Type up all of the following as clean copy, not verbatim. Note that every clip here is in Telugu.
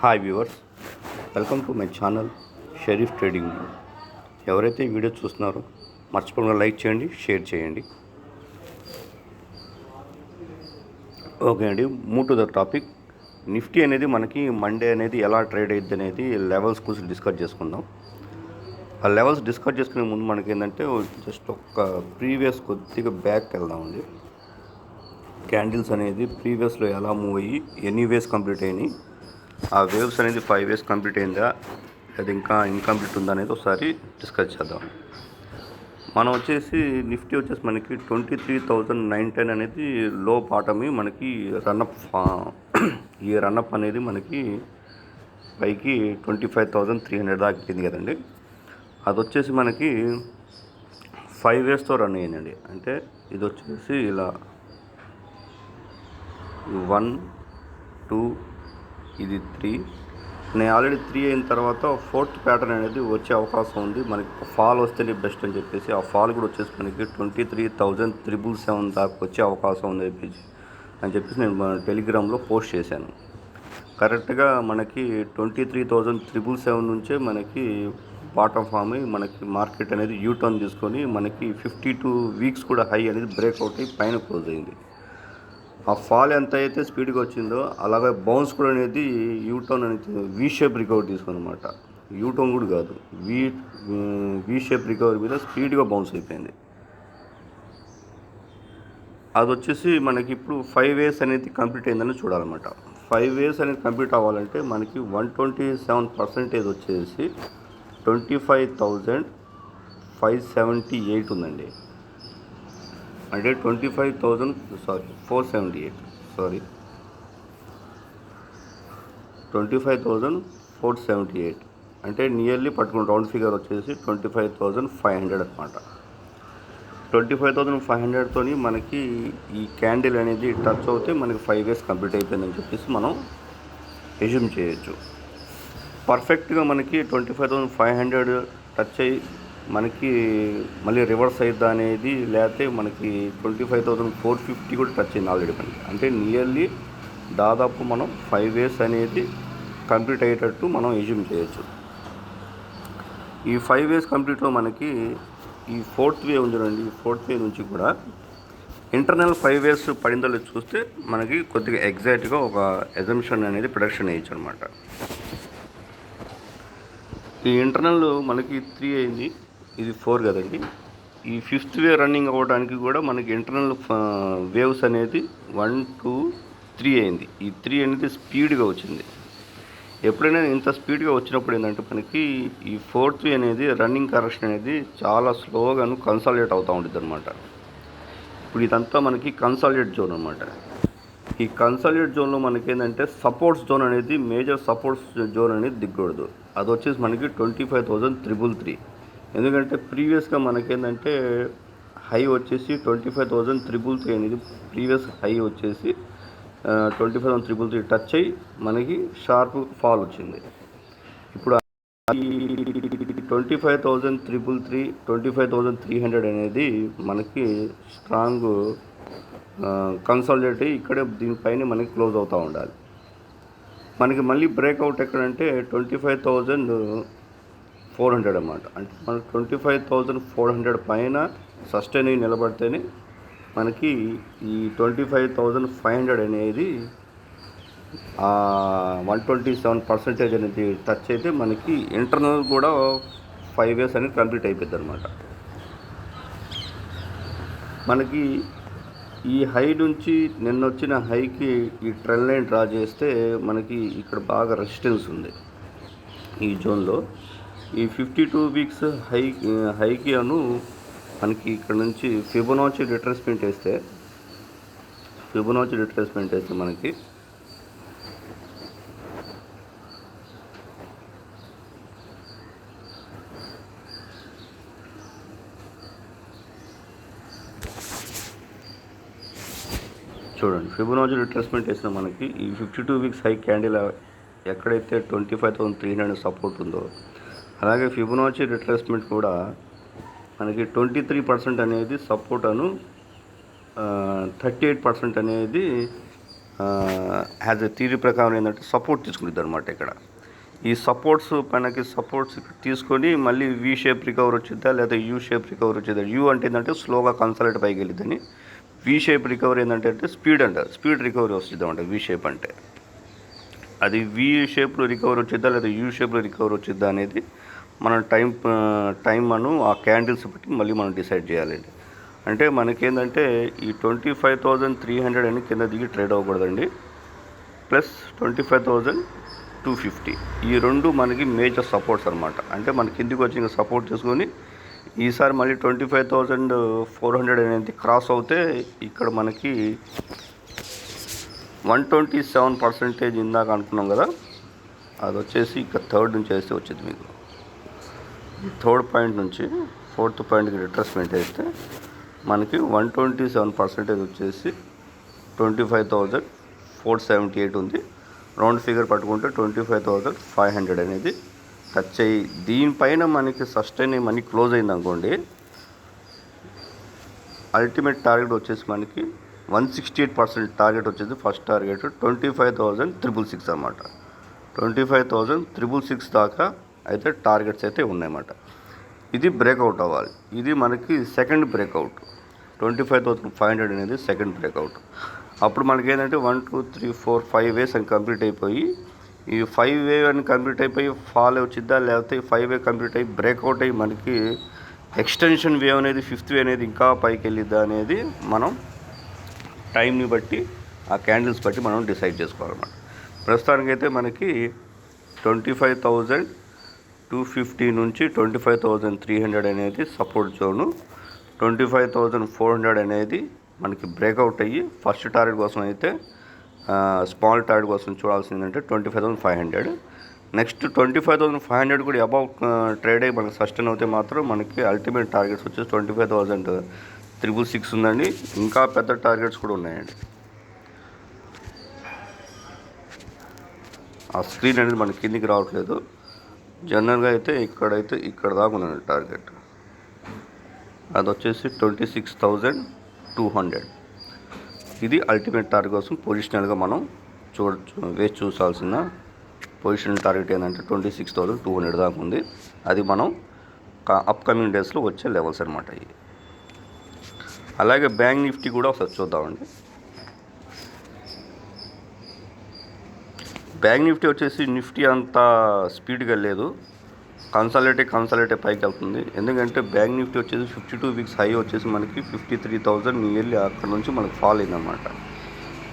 Hi viewers, welcome to my channel Sharif trading. ఎవరైతే ఈ వీడియో చూస్తున్నారో మర్చిపోకుండా లైక్ చేయండి, షేర్ చేయండి. ఓకే అండి, move to the topic. Nifty అనేది మనకి మండే అనేది ఎలా ట్రేడ్ అయ్యిద్ది అనేది లెవెల్స్ గురించి డిస్కస్ చేసుకుందాం. ఆ లెవెల్స్ డిస్కస్ చేసుకునే ముందు మనకి ఏంటంటే జస్ట్ ఒక ప్రీవియస్ కొద్దిగా బ్యాక్ వెళ్దామండి. క్యాండిల్స్ అనేది ప్రీవియస్లో ఎలా మూవ్ అయ్యి ఎన్ని వేస్ కంప్లీట్ అయినాయి, ఆ వేవ్స్ అనేది 5 వేస్ కంప్లీట్ అయిందా లేదా ఇంకా ఇన్కంప్లీట్ ఉందా అనేది ఒకసారి డిస్కస్ చేద్దాం. మనం వచ్చేసి నిఫ్టీ వచ్చేసి మనకి 23,910 అనేది లో బాటమి మనకి రన్అప్. ఈ రన్అప్ అనేది మనకి పైకి 25,300 దాకా ఎక్కింది కదండి. అది వచ్చేసి మనకి 5 వేస్తో రన్ అయ్యిందండి. అంటే ఇది వచ్చేసి ఇలా 1 2 ఇది 3. నేను ఆల్రెడీ 3 అయిన తర్వాత 4th ప్యాటర్న్ అనేది వచ్చే అవకాశం ఉంది. మనకి ఫాల్ వస్తేనే బెస్ట్ అని చెప్పేసి ఆ ఫాల్ కూడా వచ్చేసి మనకి 23,777 దాకా వచ్చే అవకాశం ఉంది అని చెప్పేసి నేను టెలిగ్రామ్లో పోస్ట్ చేశాను. కరెక్ట్గా మనకి 23,777 నుంచే మనకి బాటమ్ ఫామ్ అయ్యి మనకి మార్కెట్ అనేది యూటర్న్ తీసుకొని మనకి 52 వీక్స్ కూడా హై అనేది బ్రేక్అవుట్ అయ్యి పైన క్లోజ్ అయింది. ఆ ఫాల్ ఎంత అయితే స్పీడ్గా వచ్చిందో అలాగే బౌన్స్ కూడా అనేది యూటర్న్ అనేది వీ షేప్ రికవరీ తీసుకుంది అనమాట. యూటర్న్ కూడా కాదు, వీ షేప్ రికవరీ మీద స్పీడ్గా బౌన్స్ అయిపోయింది. అది వచ్చేసి మనకి ఇప్పుడు 5 వేస్ అనేది కంప్లీట్ అయిందని చూడాలన్నమాట. 5 వేస్ అనేది కంప్లీట్ అవ్వాలంటే మనకి 127% వచ్చేసి 25,578 ఉందండి. అంటే 25,478 అంటే నియర్లీ పట్టుకున్న రౌండ్ ఫిగర్ వచ్చేసి 25,500 అనమాట. 25,500తో మనకి ఈ క్యాండిల్ అనేది టచ్ అవుతే మనకి 5 వేస్ కంప్లీట్ అయిపోయిందని చెప్పేసి మనం ఎజ్యూమ్ చేయొచ్చు. పర్ఫెక్ట్గా మనకి 25,500 టచ్ అయ్యి మనకి మళ్ళీ రివర్స్ అయిద్దా అనేది, లేకపోతే మనకి 25,450 కూడా టచ్ అయింది ఆల్రెడీ మనకి. అంటే నియర్లీ దాదాపు మనం 5 వేస్ అనేది కంప్లీట్ అయ్యేటట్టు మనం ఎజ్యూమ్ చేయొచ్చు. ఈ 5 వేస్ కంప్లీట్లో మనకి ఈ 4th వే ఉందండి. ఈ 4th వే నుంచి కూడా ఇంటర్నల్ 5 వేస్ పడిందో లేదు చూస్తే మనకి కొద్దిగా ఎగ్జాక్ట్గా ఒక అజంప్షన్ అనేది ప్రొడక్షన్ వేయచ్చు అనమాట. ఈ ఇంటర్నల్ మనకి 3 అయింది, ఇది 4 కదండి. ఈ 5th వే రన్నింగ్ అవ్వడానికి కూడా మనకి ఇంటర్నల్ వేవ్స్ అనేది 1 2 3 అయింది. ఈ 3 అనేది స్పీడ్గా వచ్చింది. ఎప్పుడైనా ఇంత స్పీడ్గా వచ్చినప్పుడు ఏంటంటే మనకి ఈ 4th వే అనేది రన్నింగ్ కరెక్షన్ అనేది చాలా స్లోగాను కన్సాలిడేట్ అవుతూ ఉంటుంది అనమాట. ఇప్పుడు ఇదంతా మనకి కన్సాలిడేట్ జోన్ అనమాట. ఈ కన్సాలిడేట్ జోన్లో మనకి ఏంటంటే సపోర్ట్స్ జోన్ అనేది మేజర్ సపోర్ట్స్ జోన్ అనేది దిగకూడదు. అది వచ్చేసి మనకి 25,333. ఎందుకంటే ప్రీవియస్గా మనకేంటంటే హై వచ్చేసి 25,333 అనేది ప్రీవియస్ హై వచ్చేసి 25,333 టచ్ అయ్యి మనకి షార్ప్ ఫాల్ వచ్చింది. ఇప్పుడు 25,333 25,300 అనేది మనకి స్ట్రాంగ్ కన్సాలిడేట్ అయ్యి ఇక్కడే దీనిపైన మనకి క్లోజ్ అవుతూ ఉండాలి. మనకి మళ్ళీ బ్రేక్అవుట్ ఎక్కడంటే 25,400 అన్నమాట. అంటే మనకి 25,400 పైన సస్టైన్ అయ్యి నిలబడితేనే మనకి ఈ 25,500 అనేది 127% అనేది టచ్ అయితే మనకి ఇంటర్నల్ కూడా 5 వేస్ అనేది కంప్లీట్ అయిపోద్ది అనమాట. మనకి ఈ హై నుంచి నిన్న వచ్చిన హైకి ఈ ట్రెండ్ లైన్ డ్రా చేస్తే మనకి ఇక్కడ బాగా రెసిస్టెన్స్ ఉంది ఈ జోన్లో. ఈ 52 వీక్స్ హైకి అను మనకి ఇక్కడ నుంచి ఫిబొనాచి రిట్రేస్మెంట్ వేస్తే మనకి చూడండి, ఫిబొనాచి రిట్రేస్మెంట్ వేసిన మనకి ఈ 52 వీక్స్ హై క్యాండిల్ ఎక్కడైతే 25,300 సపోర్ట్ ఉందో అలాగే ఫిబొనాచి రిట్రేస్మెంట్ కూడా మనకి 23% అనేది సపోర్ట్ అను 38% అనేది యాజ్ ఎ థియరీ ప్రకారం ఏంటంటే సపోర్ట్ తీసుకుంటుంది అనమాట. ఇక్కడ ఈ సపోర్ట్స్ మనకి సపోర్ట్స్ తీసుకొని మళ్ళీ వి షేప్ రికవర్ వచ్చిద్దా లేదా యూ షేప్ రికవర్ వచ్చిద్దా. యూ అంటే ఏంటంటే స్లోగా కన్సల్ట్ పైకి వెళ్ళిద్దని, వి షేప్ రికవరీ ఏంటంటే స్పీడ్ రికవరీ వస్తుంది అనమాట. వి షేప్ అంటే అది వి షేప్లో రికవర్ వచ్చిద్దా లేదా యూ షేప్లో రికవర్ వచ్చిద్దా అనేది మనం టైం మనం ఆ క్యాండిల్స్ బట్టి మళ్ళీ మనం డిసైడ్ చేయాలండి. అంటే మనకేంటంటే ఈ 25,300 అని కింద దిగి ట్రేడ్ అవ్వకూడదండి, ప్లస్ 25,250 ఈ రెండు మనకి మేజర్ సపోర్ట్స్ అనమాట. అంటే మన కిందికి వచ్చి ఇంకా సపోర్ట్ చేసుకొని ఈసారి మళ్ళీ 25,400 అనేది క్రాస్ అవుతే ఇక్కడ మనకి 127% ఇందాక అనుకున్నాం కదా, అది వచ్చేసి ఇక్కడ థర్డ్ నుంచి వేస్తే వచ్చింది మీకు. ఈ థర్డ్ పాయింట్ నుంచి ఫోర్త్ పాయింట్కి రిట్రేస్మెంట్ వేస్తే మనకి 127% వచ్చేసి 25,478 ఉంది. రౌండ్ ఫిగర్ పట్టుకుంటే 25,500 అనేది టచ్ అయ్యి దీనిపైన మనకి సస్టైన్ అయ్యి మనీ క్లోజ్ అయింది అనుకోండి, అల్టిమేట్ టార్గెట్ వచ్చేసి మనకి 168% టార్గెట్ వచ్చేసి ఫస్ట్ టార్గెట్ 25,666 అనమాట. 25,666 దాకా అయితే టార్గెట్స్ అయితే ఉన్నాయన్నమాట. ఇది బ్రేక్అవుట్ అవ్వాలి. ఇది మనకి సెకండ్ బ్రేక్అవుట్. 25,500 అనేది సెకండ్ బ్రేక్అవుట్. అప్పుడు మనకి ఏంటంటే 1 2 3 4 5 వేస్ అని కంప్లీట్ అయిపోయి, ఈ 5 వే అని కంప్లీట్ అయిపోయి ఫాల్ వచ్చిద్దా లేకపోతే 5 వే కంప్లీట్ అయ్యి బ్రేక్అవుట్ అయ్యి మనకి ఎక్స్టెన్షన్ వేవ్ అనేది 5th వే అనేది ఇంకా పైకి వెళ్ళిద్దా అనేది మనం టైంని బట్టి ఆ క్యాండిల్స్ బట్టి మనం డిసైడ్ చేసుకోవాలన్నమాట. ప్రస్తుతానికైతే మనకి 25,250 నుంచి 25,300 అనేది సపోర్ట్ జోను, 25,400 అనేది మనకి బ్రేక్అవుట్ అయ్యి ఫస్ట్ టార్గెట్ కోసం అయితే స్మాల్ టార్గెట్ కోసం చూడాల్సిందంటే 25,500. నెక్స్ట్ 25,500 కూడా అబౌవ్ ట్రేడ్ అయ్యి మనకి సస్టైన్ అవుతే మాత్రం మనకి అల్టిమేట్ టార్గెట్స్ వచ్చేసి 25,666 ఉందండి. ఇంకా పెద్ద టార్గెట్స్ కూడా ఉన్నాయండి. ఆ స్క్రీన్ అనేది మనకి కిందికి రావట్లేదు. జనరల్గా అయితే ఇక్కడ దాకా ఉందండి టార్గెట్. అది వచ్చేసి 26,200. ఇది అల్టిమేట్ టార్గెట్ కోసం పొజిషనల్గా మనం వేసి చూసాల్సిన పొజిషనల్ టార్గెట్ ఏంటంటే 26,200 దాకా ఉంది. అది మనం అప్కమింగ్ డేస్లో వచ్చే లెవెల్స్ అనమాట ఇవి. అలాగే బ్యాంక్ నిఫ్టీ కూడా ఒకసారి చూద్దామండి. బ్యాంక్ నిఫ్టీ వచ్చేసి నిఫ్టీ అంత స్పీడ్గా లేదు, కన్సాలిడేట్ పైకి వెళ్తుంది. ఎందుకంటే బ్యాంక్ నిఫ్టీ వచ్చేసి 52 వీక్స్ హై వచ్చేసి మనకి 53,000 నియర్లీ అక్కడ నుంచి మనకి ఫాల్ అయిందన్నమాట.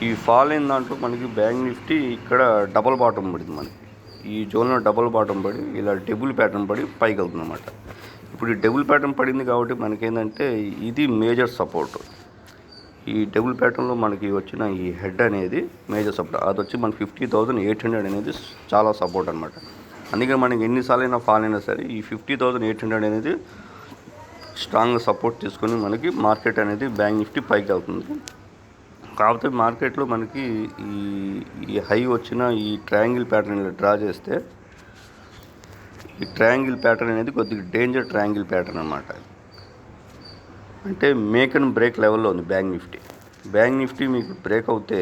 ఈ ఫాల్ అయిన దాంట్లో మనకి బ్యాంక్ నిఫ్టీ ఇక్కడ డబుల్ బాటం పడింది. మనకి ఈ జోన్లో డబుల్ బాటం పడి ఇలా డబుల్ ప్యాటర్న్ పడి పైకి వెళ్తుంది అన్నమాట. ఇప్పుడు ఈ డబుల్ ప్యాటర్న్ పడింది కాబట్టి మనకేంటంటే ఇది మేజర్ సపోర్ట్. ఈ డబుల్ ప్యాటర్న్లో మనకి వచ్చిన ఈ హెడ్ అనేది మేజర్ సపోర్ట్. అది వచ్చి మనకి 50,800 అనేది చాలా సపోర్ట్ అనమాట. అందుకే మనకి ఎన్నిసార్లు అయినా ఫాల్ అయినా సరే ఈ 50,800 అనేది స్ట్రాంగ్ సపోర్ట్ తీసుకొని మనకి మార్కెట్ అనేది బ్యాంక్ నిఫ్టీ పైకి వెళ్తుంది. కాకపోతే మార్కెట్లో మనకి ఈ హై వచ్చిన ఈ ట్రయాంగిల్ ప్యాటర్న్ డ్రా చేస్తే ఈ ట్రయాంగిల్ ప్యాటర్న్ అనేది కొద్దిగా డేంజర్ ట్రయాంగిల్ ప్యాటర్న్ అనమాట. అంటే మేక్ అండ్ బ్రేక్ లెవెల్లో ఉంది బ్యాంక్ నిఫ్టీ. బ్యాంక్ నిఫ్టీ మీకు బ్రేక్ అవుతే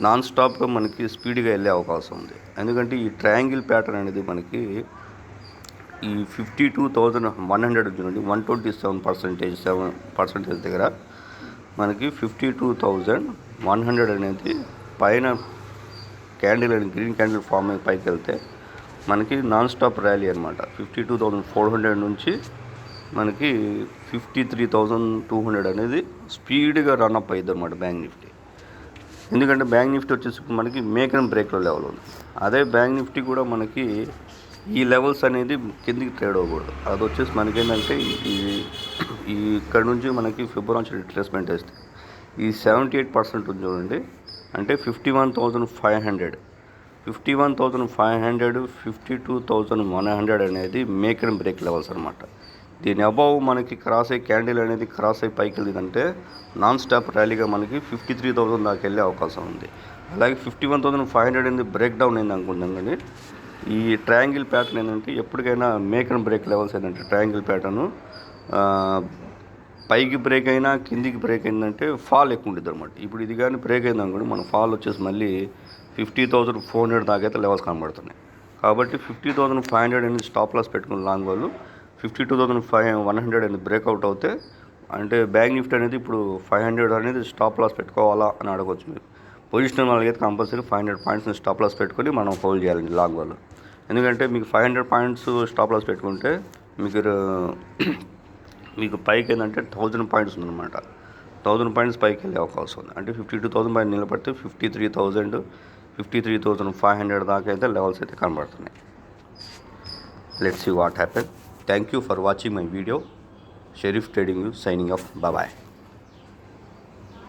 నాన్ స్టాప్గా మనకి స్పీడ్గా వెళ్ళే అవకాశం ఉంది. ఎందుకంటే ఈ ట్రయాంగిల్ ప్యాటర్న్ అనేది మనకి ఈ 52,100 చూడండి, 127% దగ్గర మనకి 52,100 అనేది పైన క్యాండిల్ అని గ్రీన్ క్యాండిల్ ఫామ్ అయి పైకి వెళ్తే మనకి నాన్ స్టాప్ ర్యాలీ అనమాట. 52,400 నుంచి మనకి 53,200 అనేది స్పీడ్గా రన్అప్ అయ్యిద్ది అనమాట బ్యాంక్ నిఫ్టీ. ఎందుకంటే బ్యాంక్ నిఫ్టీ వచ్చేసి మనకి మేక్ అండ్ బ్రేక్లో లెవెల్ ఉంది. అదే బ్యాంక్ నిఫ్టీ కూడా మనకి ఈ లెవెల్స్ అనేది కిందికి ట్రేడ్ అవ్వకూడదు. అది వచ్చేసి మనకేంటంటే ఈ ఇక్కడ నుంచి మనకి ఫిబొనాచి రిట్రేస్మెంట్ వేస్తే ఈ 78% ఉంది చూడండి, అంటే 51,500, 52,100 అనేది మేక్ అండ్ బ్రేక్ లెవెల్స్ అనమాట. దీని అబౌవ్ మనకి క్రాస్ అయ్యి క్యాండిల్ అనేది క్రాస్ అయ్యి పైకి వెళ్ళిందంటే నాన్ స్టాప్ ర్యాలీగా మనకి 53,000 దాకా వెళ్ళే అవకాశం ఉంది. అలాగే 51,500 అనేది బ్రేక్ డౌన్ అయింది అనుకుంటాం. కానీ ఈ ట్రయాంగిల్ ప్యాటర్న్ ఏంటంటే ఎప్పటికైనా మేక్ అండ్ బ్రేక్ లెవెల్స్ ఏంటంటే ట్రయాంగిల్ ప్యాటర్ను పైకి బ్రేక్ అయినా కిందికి బ్రేక్ అయిందంటే ఫాల్ ఎక్కువ ఉంటుంది అనమాట. ఇప్పుడు ఇది కానీ బ్రేక్ అయింది అనుకోండి, మన ఫాల్ వచ్చేసి మళ్ళీ 50,400 దాకా అయితే లెవెల్స్ కనబడుతున్నాయి. కాబట్టి 50,500 అనేది స్టాప్ లాస్ పెట్టుకుని లాంగ్ వాళ్ళు 52,100 అనేది బ్రేక్అవుట్ అవుతే అంటే బ్యాంక్ నిఫ్టీ అనేది ఇప్పుడు 500 అనేది స్టాప్ లాస్ పెట్టుకోవాలా అని అడగవచ్చు మీరు. పొజిషన్ వాళ్ళకైతే కంపల్సరీ 500 పాయింట్స్ని స్టాప్ లాస్ పెట్టుకొని మనం హోల్డ్ చేయాలండి లాంగ్ వాళ్ళు. ఎందుకంటే మీకు 500 పాయింట్స్ స్టాప్ లాస్ పెట్టుకుంటే మీకు పైకి ఏంటంటే 1000 పాయింట్స్ ఉందన్నమాట. 1000 పాయింట్స్ పైకి వెళ్ళే అవకాశం ఉంది. అంటే 52,000 పైన నిలబడితే 53,000 53,500 దాకా అయితే లెవెల్స్ అయితే కనబడుతున్నాయి. Let's see what happen. Thank you for watching my video. Sharif trading you signing off. Bye.